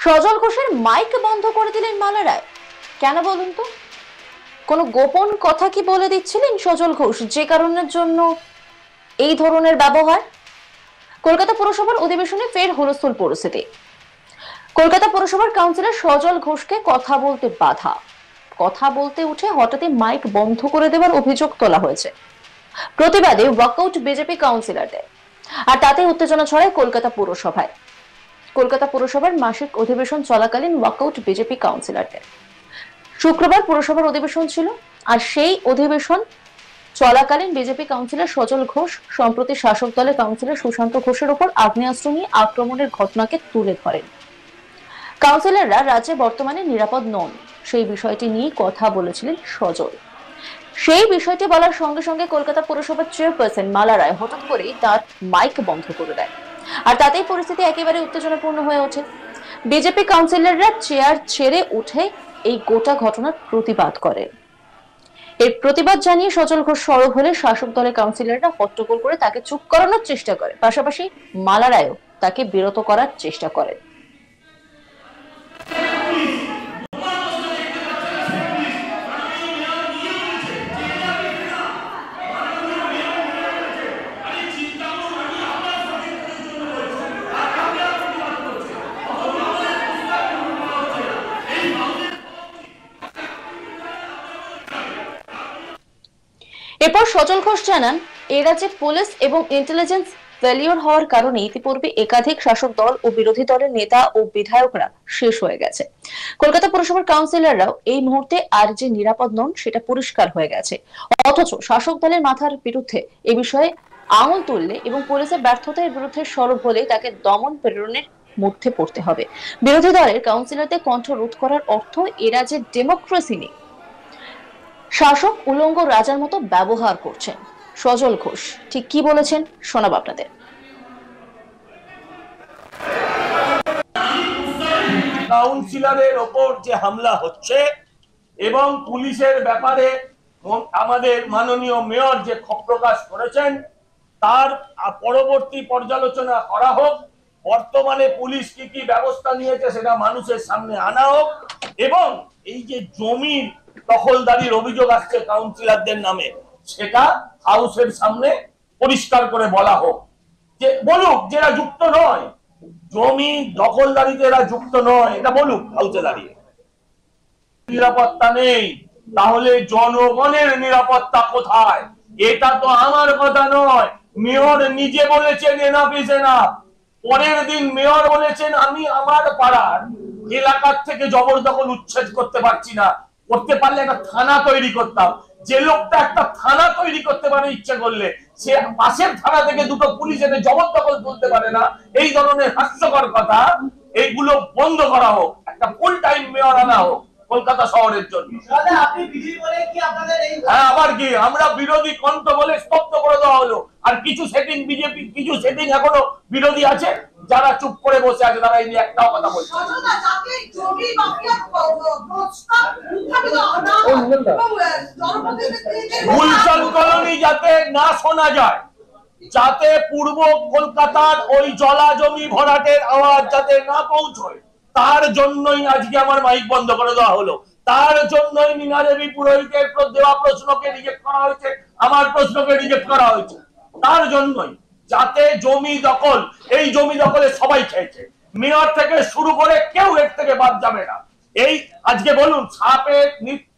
সজল ঘোষের মাইক বন্ধ করে দিলেন মালা রায়, কেন বলুন তো? কোন গোপন কথা কি বলে দিচ্ছিলেন সজল ঘোষ যে কারণের জন্য এই ধরনের ব্যবহার? কলকাতা পুরসভার অধিবেশনে ফের হুলস্থুল পরিস্থিতি। কলকাতা পুরসভার কাউন্সিলর সজল ঘোষকে কথা বলতে বাধা, কথা বলতে উঠে হঠাৎই মাইক বন্ধ করে দেওয়ার অভিযোগ তোলা হয়েছে। প্রতিবাদে ওয়াকআউট বিজেপি কাউন্সিলরদের, আর তাতে উত্তেজনা ছড়ায় কলকাতা পুরসভায়। কলকাতা পুরসভার মাসিক অধিবেশন চলাকালীন ওয়াকআউট বিজেপি কাউন্সিলরদের। শুক্রবার পুরসভার অধিবেশন ছিল, আর সেই অধিবেশন চলাকালীন বিজেপি কাউন্সিলর সজল ঘোষ সম্প্রতি শাসক দলের কাউন্সিলর সুশান্ত ঘোষের উপর আগ্নেয়াস্ত্র নিয়ে আক্রমণের ঘটনাকে তুলে ধরেন। কাউন্সিলররা রাজ্যে বর্তমানে নিরাপদ নন, সেই বিষয়টি নিয়ে কথা বলেছিলেন সজল। সেই বিষয়টি বলার সঙ্গে সঙ্গে কলকাতা পুরসভার চেয়ারপারসন মালা রায় হঠাৎ করেই তার মাইক বন্ধ করে দেয়, আর তাতেই পরিস্থিতি একেবারে উত্তেজনাপূর্ণ হয়ে ওঠে। বিজেপি কাউন্সিলররা চেয়ার ছেড়ে উঠে এই গোটা ঘটনার প্রতিবাদ করেন। এর প্রতিবাদ জানিয়ে সজল ঘোষ সরব হলে শাসক দলের কাউন্সিলররা হট্টগোল করে তাকে চুপ করানোর চেষ্টা করে, পাশাপাশি মালা রায়ও তাকে বিরত করার চেষ্টা করেন। এরপর সজল ঘোষ জানান, এ রাজ্যে পুলিশ এবং ইন্টেলিজেন্স ফেলিওর হওয়ার কারণে ইতিপূর্বে একাধিক শাসক দল ও বিরোধী দলের নেতা ও বিধায়করা শেষ হয়ে গেছে। কলকাতা পুরসভার কাউন্সিলররাও এই মুহূর্তে আর যে নিরাপদ নন সেটা পরিষ্কার হয়ে গেছে। অথচ শাসক দলের মাথার বিরুদ্ধে এ বিষয়ে আঙুল তুললে এবং পুলিশের ব্যর্থতার বিরুদ্ধে সরব হলে তাকে দমন প্রেরণের মধ্যে পড়তে হবে। বিরোধী দলের কাউন্সিলরদের কণ্ঠ রোধ করার অর্থ এ রাজ্যে ডেমোক্রেসি নেই, শাসক উলঙ্গ রাজার মতো ব্যবহার করছেন। সজল ঘোষ ঠিক কি বলেছেন শোনাব আপনাদের। কাউন্সিলরের ওপর যে হামলা হচ্ছে এবং পুলিশের ব্যাপারে আমাদের মাননীয় মেয়র যে ক্ষোভ প্রকাশ করেছেন তার পরবর্তী পর্যালোচনা করা হোক, বর্তমানে পুলিশ কি কি ব্যবস্থা নিয়েছে সেটা মানুষের সামনে আনা হোক, এবং এই যে জমির দখলদারির অভিযোগ আসছে কাউন্সিলরদের নামে সেটা হাউসের সামনে পরিষ্কার করে বলা হোক। যে বলুক যারা যুক্ত নয়, জমি দখলদারিতে এরা যুক্ত নয় এটা বলুক হাউসে দাঁড়িয়ে। নিরাপত্তা নেই, তাহলে জনগণের নিরাপত্তা কোথায়? এটা তো আমার কথা নয়, মেয়র নিজে বলেছেন এনাফ ইজ এনাফ। পরের দিন মেয়র বলেছেন আমি আমার পাড়ার এলাকার থেকে জবরদখল উচ্ছেদ করতে পারছি না, করতে পারলে একটা থানা তৈরি করতাম। যে লোকটা একটা থানা তৈরি করতে পারে ইচ্ছে করলে, সে পাশের থানা থেকে দুটো পুলিশ এনে জবরদখল তুলতে পারে না। এই ধরনের হাস্যকর কথা এইগুলো বন্ধ করা হোক, একটা ফুল টাইম মেয়র আনা হোক কলকাতা শহরের জন্য। হ্যাঁ, আবার কি আমরা বিরোধী কণ্ঠ বলে স্তব্ধ করে দেওয়া হলো, আর কিছু সেটিং বিজেপি কিছু সেটিং এখনো বিরোধী আছে যারা চুপ করে বসে আছে, তারা এই নিয়ে একটাও কথা বলছে। গুলশান কলোনি যাতে না শোনা যায়, যাতে পূর্ব কলকাতার ওই জলা জমি ভরাটের আওয়াজ যাতে না পৌঁছয়, তার জন্যই আজকে আমার মাইক বন্ধ করে দেওয়া হলো। তার জন্যই মীনা দেবী পুরোহিতের দেওয়া প্রশ্নকে রিজেক্ট করা হয়েছে, আমার প্রশ্নকে রিজেক্ট করা হয়েছে। তার জন্যই যাতে জমি দখল, এই জমি দখলে সবাই খেয়েছে, মেয়র থেকে শুরু করে কেউ এর থেকে বাদ যাবে না। এই আজকে বলুন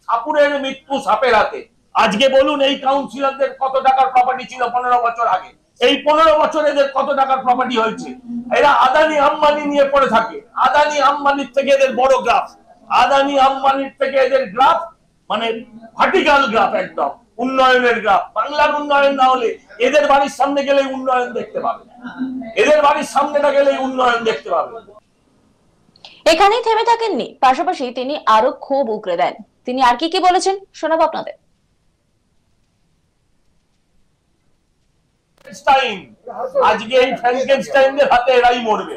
সাপুরের মৃত্যু সাপের হাতে, আজকে বলুন এই কাউন্সিলরদের কত টাকার প্রপার্টি ছিল 15 বছর আগে, এই 15 বছর এদের কত টাকার প্রপার্টি হয়েছে। এরা আদানি আম্বানি নিয়ে পড়ে থাকে, আদানি আম্বানির থেকে এদের বড় গ্রাফ, আদানি আম্বানির থেকে এদের গ্রাফ মানে ভার্টিক্যাল গ্রাফ, একদম উন্নয়নের গ্রাফ। বাংলার উন্নয়ন না হলে এদের বাড়ির সামনে গেলে উন্নয়ন দেখতে পাবে, এদের বাড়ির সামনেটা গেলে উন্নয়ন দেখতে পাবে। এখানেই থেমে থাকেননি, পাশাপাশি তিনি আরো ক্ষোভ উগরে দেন। তিনি আর কি কি বলেছেন শোনাবো আপনাদের। আজকে এই ফ্র্যাঙ্কেনস্টাইনদের হাতে এরাই মরবে।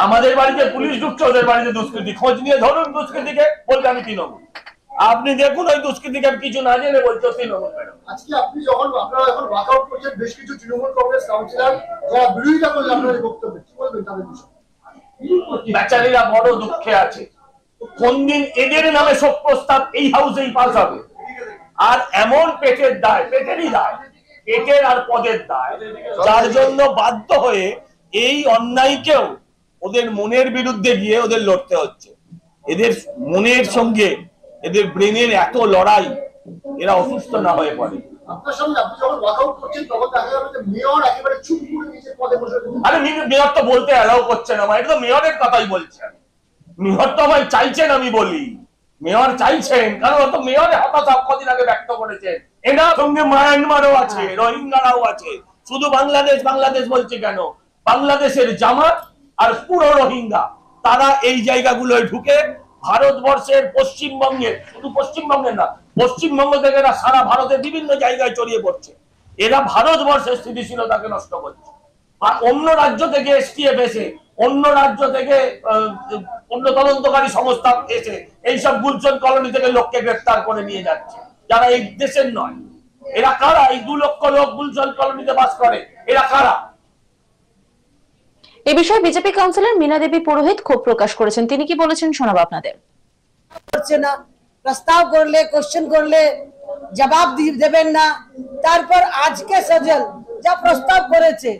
আমাদের বাড়িতে পুলিশ ঢুকছে, ওদের বাড়িতে দুষ্কৃতী। খোঁজ নিয়ে ধরুন দুষ্কৃতীকে, বলতে আমি তৃণমূল। আপনি দেখুন ওই দুষ্কৃতীকে কিছু না জেনে বলছো তৃণমূল। আজকে আপনি যখন আপনারা এখন ওয়াকআউট করছেন, বেশ কিছু তৃণমূল কংগ্রেস কাউন্সিলর যারা বিরোধিতা করলেন আপনার এই বক্তব্যে, কি বলবেন তাদের বিষয়ে? বেচারীরা বড় দুঃখে আছে। কোন দিন এদের নামে শোক প্রস্তাব এই হাউসেই পাস হবে? আর এমন পেটের দায়, পেটেরই দায়, পেটের আর পদের দায়, যার জন্য বাধ্য হয়ে এই অন্যায়কেও ওদের মনের বিরুদ্ধে গিয়ে ওদের লড়তে হচ্ছে। এদের মনের সঙ্গে এদের ব্রেনের এত লড়াই, এরা অসুস্থ না হয়ে পড়ে। আপনার সামনে আপনি যখন ওয়াকআউট করছেন তখন দেখা গেল যে মেয়র একেবারে চুপ করে নিজের পদে বসে রয়েছেন। আরে মেয়র তো বলতে অ্যালাউ করছে না, এটা তো মেয়রের কথাই বলছেন। মেয়র তো আমায় চাইছেন আমি বলি, মেয়র চাইছেন, কারণ তো মেয়রের হতাশা কদিন আগে ব্যক্ত করেছেন। এনার সঙ্গে মায়ানমারও আছে, রোহিঙ্গারাও আছে। শুধু বাংলাদেশ বাংলাদেশ বলছে কেন? বাংলাদেশের জামাত আর পুরো রোহিঙ্গা তারা এই জায়গাগুলোয় ঢুকে ভারতবর্ষের পশ্চিমবঙ্গের, শুধু পশ্চিমবঙ্গের না, পশ্চিমবঙ্গ থেকে এরা সারা ভারতের বিভিন্ন জায়গায় ছড়িয়ে পড়ছে। এরা ভারতবর্ষের স্থিতিশীলতাকে নষ্ট করছে। আর অন্য রাজ্য থেকে এসটিএফ এসে, অন্য রাজ্য থেকে অন্য তদন্তকারী সংস্থা এসে এইসব গুলশন কলোনি থেকে লোককে গ্রেফতার করে নিয়ে যাচ্ছে, যারা এই দেশের নয়। এরা কারা? এই 2 লক্ষ লোক গুলশন কলোনিতে বাস করে, এরা কারা? এ বিষয়ে বিজেপি কাউন্সিলর মীনা দেবী পুরোহিত ক্ষোভ প্রকাশ করেছেন। তিনি কি বলেছেন শোনাবো আপনাদের। করছে না, প্রস্তাব করলে কোশ্চেন করলে জবাব দেবেন না। তারপর আজকে সজল যা প্রস্তাব করেছে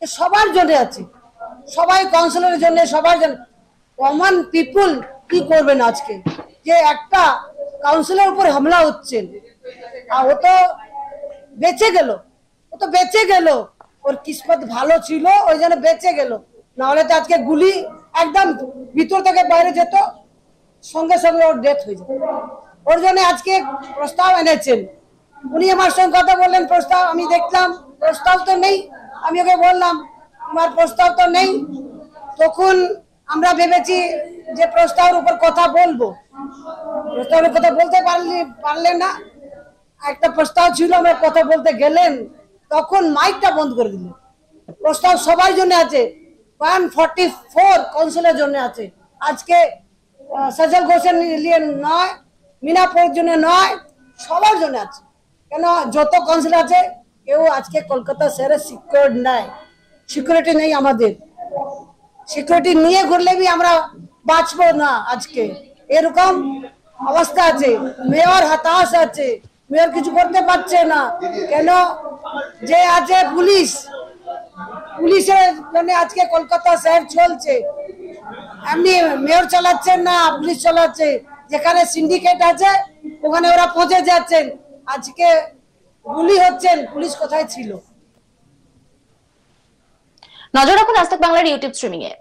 সবার জন্য আছে, সবাই কাউন্সিলরের জন্য, সবার জন্য। কমন পিপুল কি করবেন আজকে যে একটা কাউন্সিলর উপর হামলা হচ্ছে? আর ও তো বেঁচে গেল, ও তো বেঁচে গেল, ওর কিসমত ভালো ছিল ওই জন্য বেঁচে গেল, নাহলে তো আজকে গুলি একদম ভিতর থেকে বাইরে যেত, সঙ্গে সঙ্গে ওর ডেথ হয়ে যেত। ওর জন্য আজকে প্রস্তাব এনেছেন। উনি আমার সঙ্গে কথা বললেন, প্রস্তাব আমি দেখলাম, প্রস্তাব তো নেই। আমি ওকে বললাম আমার প্রস্তাব তো নেই। তখন আমরা ভেবেছি যে প্রস্তাবের উপর কথা বলবো, প্রস্তাবের কথা বলতে পারলেন না। একটা প্রস্তাব ছিল, আমরা কথা বলতে গেলেন, তখন মাইকটা বন্ধ করে দিলেন। প্রস্তাব সবার জন্য আছে, 144 কাউন্সিলের জন্য আছে। আজকে সজল ঘোষের নিয়ে নয়, মিনাপুর জন্য নয়, সবার জন্য আছে। কেন যত কাউন্সিল আছে কেউ আজকে কলকাতা শহরে সিকিউর নাই, সিকিউরিটি নেই। আমাদের সিকিউরিটি নিয়ে ঘুরলে বি আমরা বাঁচবো না। আজকে এরকম অবস্থা আছে, মেয়র হতাশ আছে, মেয়র কিছু করতে পারছে না। কেন যে আছে পুলিশ, পুলিশের জন্য আজকে কলকাতা শহর চলছে। এমনি মেয়র চালাচ্ছেন না, পুলিশ চালাচ্ছে। যেখানে সিন্ডিকেট আছে ওখানে ওরা পৌঁছে যাচ্ছেন। আজকে গুলি হচ্ছেন, পুলিশ কোথায় ছিল? নজর রাখুন আজ তাক বাংলার ইউটিউব স্ট্রিমিং এ।